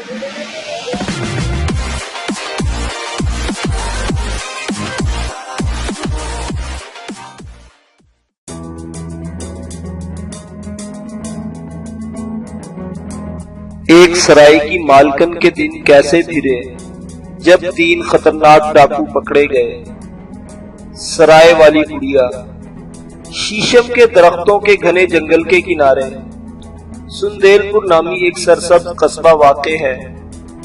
ایک سرائے کی مالکن کے دن کیسے پھرے جب 3 خطرناک ڈاکو پکڑے گئے۔ سرائے والی گڑیا۔ شیشم کے درختوں کے گھنے جنگل کے کنارے سندیل پور نامی ایک سرسبز قصبہ واقع ہے۔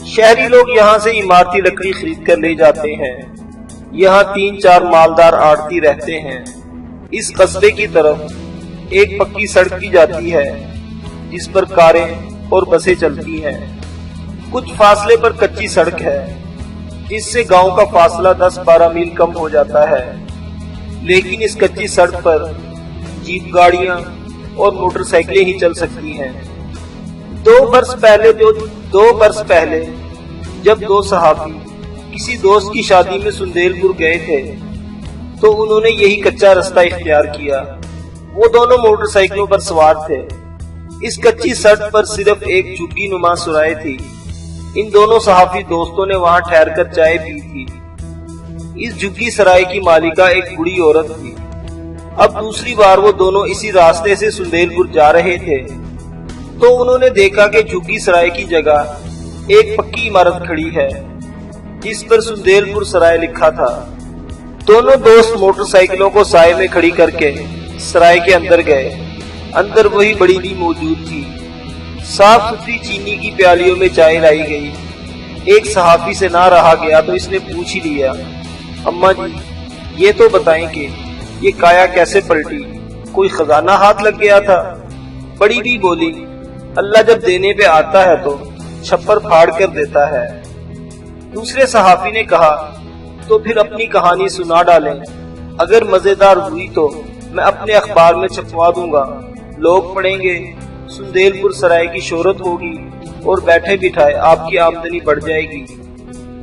شہری لوگ یہاں سے عمارتی لکڑی خرید کر لے جاتے ہیں۔ یہاں 3-4 مالدار آڑتی رہتے ہیں۔ اس قصبے کی طرف ایک پکی سڑک کی جاتی ہے جس پر کاریں اور بسیں چلتی ہیں۔ کچھ فاصلے پر کچی سڑک ہے جس سے گاؤں کا فاصلہ 10-12 میل کم ہو جاتا ہے، لیکن اس کچی سڑک پر جیپ گاڑیاں اور موٹر سائیکلیں ہی چل سکتی ہیں۔ 2 برس پہلے جب 2 صحافی کسی دوست کی شادی میں سندیل پور گئے تھے تو انہوں نے یہی کچا رستہ اختیار کیا۔ وہ دونوں موٹر سائیکلوں پر سوار تھے۔ اس کچی سڑک پر صرف ایک جھگی نما سرائے تھی۔ ان دونوں صحافی دوستوں نے وہاں ٹھہر کر چائے پی تھی۔ اس جھگی سرائے کی مالکہ ایک بوڑھی عورت تھی۔ اب دوسری بار وہ دونوں اسی راستے سے سندیل پور جا رہے تھے تو انہوں نے دیکھا کہ جھگی سرائے کی جگہ ایک پکی عمارت کھڑی ہے جس پر سندیل پور سرائے لکھا تھا۔ دونوں دوست موٹر سائیکلوں کو سائے میں کھڑی کر کے سرائے کے اندر گئے۔ اندر وہی بڑی بھی موجود تھی۔ صاف ستھری چینی کی پیالیوں میں چائے لائی گئی۔ ایک صحافی سے نہ رہا گیا تو اس نے پوچھ ہی لیا، اماں جی یہ تو بتائیں کہ یہ کایا کیسے پلٹی؟ کوئی خزانہ ہاتھ لگ گیا تھا؟ بڑی بھی بولی، اللہ جب دینے پہ آتا ہے تو چھپر پھاڑ کر دیتا ہے۔ دوسرے صحافی نے کہا، تو پھر اپنی کہانی سنا ڈالیں، اگر مزیدار ہوئی تو میں اپنے اخبار میں چھپوا دوں گا، لوگ پڑھیں گے، سندیل پور سرائے کی شہرت ہوگی اور بیٹھے بٹھائے آپ کی آمدنی بڑھ جائے گی۔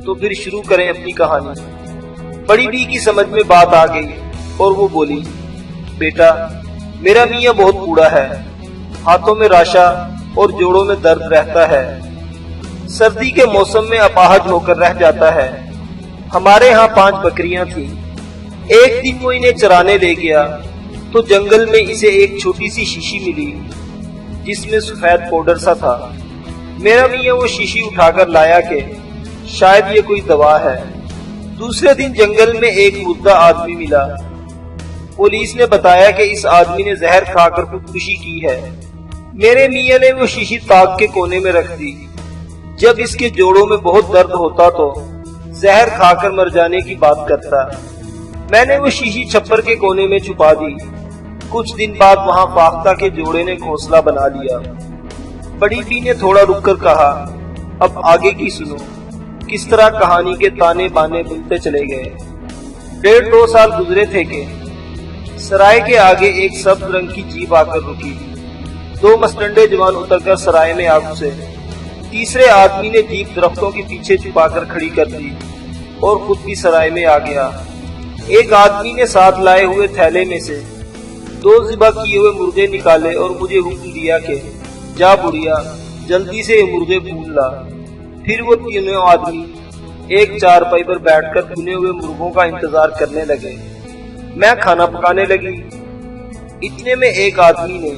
تو پھر شروع کریں اپنی کہانی۔ بڑی بی کی سمجھ میں بات آ گئی اور وہ بولی، بیٹا میرا میاں بہت بوڑھا ہے، ہاتھوں میں راشا اور جوڑوں میں درد رہتا ہے، سردی کے موسم میں اپاہج ہو کر رہ جاتا ہے۔ ہمارے ہاں 5 بکریاں تھیں۔ ایک دن وہ انہیں چرانے لے گیا تو جنگل میں اسے ایک چھوٹی سی شیشی ملی جس میں سفید پاؤڈر سا تھا۔ میرا میاں وہ شیشی اٹھا کر لایا کہ شاید یہ کوئی دوا ہے۔ دوسرے دن جنگل میں ایک مردہ آدمی ملا۔ پولیس نے بتایا کہ اس آدمی نے زہر کھا کر خودکشی کی ہے۔ میرے میاں نے وہ شیشی تاک کے کونے میں رکھ دی۔ جب اس کے جوڑوں میں بہت درد ہوتا تو زہر کھا کر مر جانے کی بات کرتا۔ میں نے وہ شیشی چھپر کے کونے میں چھپا دی۔ کچھ دن بعد وہاں فاختہ کے جوڑے نے گھونسلہ بنا لیا۔ بڑی بی نے تھوڑا رک کر کہا، اب آگے کی سنو، کس طرح کہانی کے تانے بانے بنتے چلے گئے۔ 1.5-2 سال گزرے تھے کہ سرائے کے آگے ایک سبز رنگ کی جیپ آ کر رکی۔ 2 مستنڈے جوان اتر کر سرائے میں آ گھسے۔ تیسرے آدمی نے جیپ درختوں کے پیچھے چھپا کر کھڑی کر دی اور خود بھی سرائے میں آ گیا۔ ایک آدمی نے ساتھ لائے ہوئے تھیلے میں سے 2 ذبح کیے ہوئے مرغے نکالے اور مجھے حکم دیا کہ جا بڑھیا جلدی سے یہ مرغے بھون لا۔ پھر وہ تینوں آدمی ایک چارپائی پر بیٹھ کر بھنے ہوئے مرغوں کا انتظار کرنے لگے۔ میں کھانا پکانے لگی۔ اتنے میں ایک آدمی نے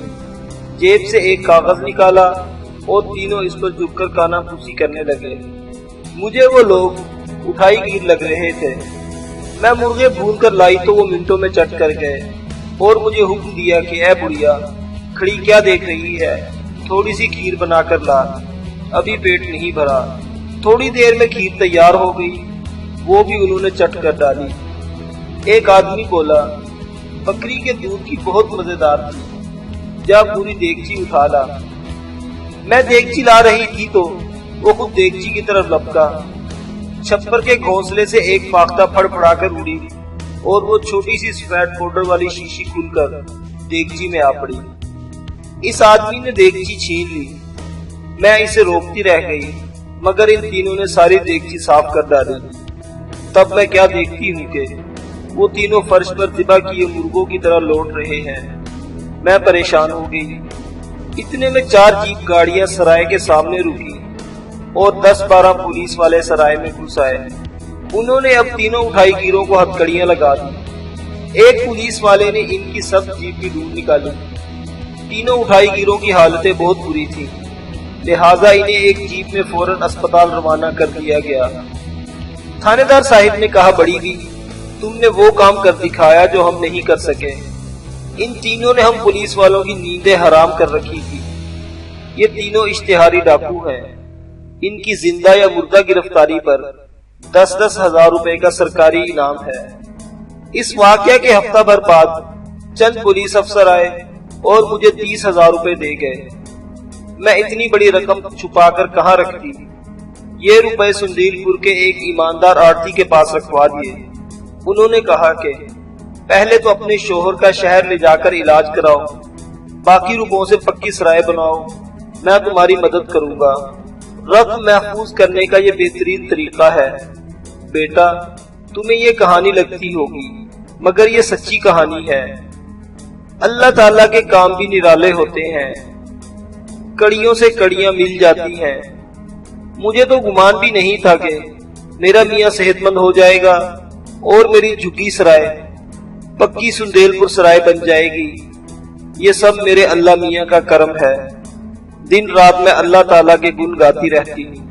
جیب سے ایک کاغذ نکالا اور تینوں اس پر جھک کر کانا پھوسی کرنے لگے۔ مجھے وہ لوگ اٹھائی گیر لگ رہے تھے۔ میں مرغے بھون کر لائی تو وہ منٹوں میں چٹ کر گئے اور مجھے حکم دیا کہ اے بڑھیا کھڑی کیا دیکھ رہی ہے، تھوڑی سی کھیر بنا کر لا، ابھی پیٹ نہیں بھرا۔ تھوڑی دیر میں کھیر تیار ہو گئی، وہ بھی انہوں نے چٹ کر ڈالی۔ ایک آدمی بولا، بکری کے دودھ کی بہت مزیدار تھی، جا پوری دیگچی اٹھا لا۔ میں دیگچی لا رہی تھی تو وہ خود دیگچی کی طرف لپکا۔ چھپر کے گھونسلے سے ایک فاختہ پھڑ پھڑا کر اڑی اور وہ چھوٹی سی سفید پاؤڈر والی شیشی کھل کر دیگچی میں آ پڑی۔ اس آدمی نے دیگچی چھین لی۔ میں اسے روکتی رہ گئی مگر ان تینوں نے ساری دیگچی صاف کر ڈالی۔ تب میں کیا دیکھتی ہوں کہ وہ تینوں فرش پر ذبح کیے مرغوں کی طرح لوٹ رہے ہیں۔ میں پریشان ہو گئی۔ اتنے میں 4 جیپ گاڑیاں سرائے کے سامنے رکی۔ اور 10-12 پولیس والے سرائے میں گھس آئے۔ انہوں نے اب تینوں اٹھائی گیروں کو ہتھکڑیاں لگا دی۔ ایک پولیس والے نے ان کی سب جیپ کی ڈھونڈ نکالی۔ تینوں اٹھائی گیروں کی حالتیں بہت بری تھیں، لہٰذا انہیں ایک جیپ میں فوراً اسپتال روانہ کر دیا گیا۔ تھانے دار صاحب نے کہا، بڑی بھی تم نے وہ کام کر دکھایا جو ہم نہیں کر سکے۔ ان تینوں نے ہم پولیس والوں کی نیندیں حرام کر رکھی تھی۔ یہ تینوں اشتہاری ڈاکو ہیں۔ ان کی زندہ یا مردہ گرفتاری پر 10-10 ہزار روپے کا سرکاری انعام ہے۔ اس واقعہ کے ہفتہ بھر بعد چند پولیس افسر آئے اور مجھے 30,000 روپے دے گئے۔ میں اتنی بڑی رقم چھپا کر کہاں رکھتی؟ یہ روپے سندیل پور کے ایک ایماندار آڑتی کے پاس رکھوا دیے۔ انہوں نے کہا کہ پہلے تو اپنے شوہر کا شہر لے جا کر علاج کراؤ، باقی روپوں سے پکی سرائے بناؤ، میں تمہاری مدد کروں گا۔ رقم محفوظ کرنے کا یہ بہترین طریقہ ہے۔ بیٹا، تمہیں یہ کہانی لگتی ہوگی، مگر یہ سچی کہانی ہے۔ اللہ تعالیٰ کے کام بھی نرالے ہوتے ہیں، کڑیوں سے کڑیاں مل جاتی ہیں۔ مجھے تو گمان بھی نہیں تھا کہ میرا میاں صحت مند ہو جائے گا اور میری جھکی سرائے پکی سندیل پور سرائے بن جائے گی۔ یہ سب میرے اللہ میاں کا کرم ہے۔ دن رات میں اللہ تعالیٰ کے گن گاتی رہتی ہوں۔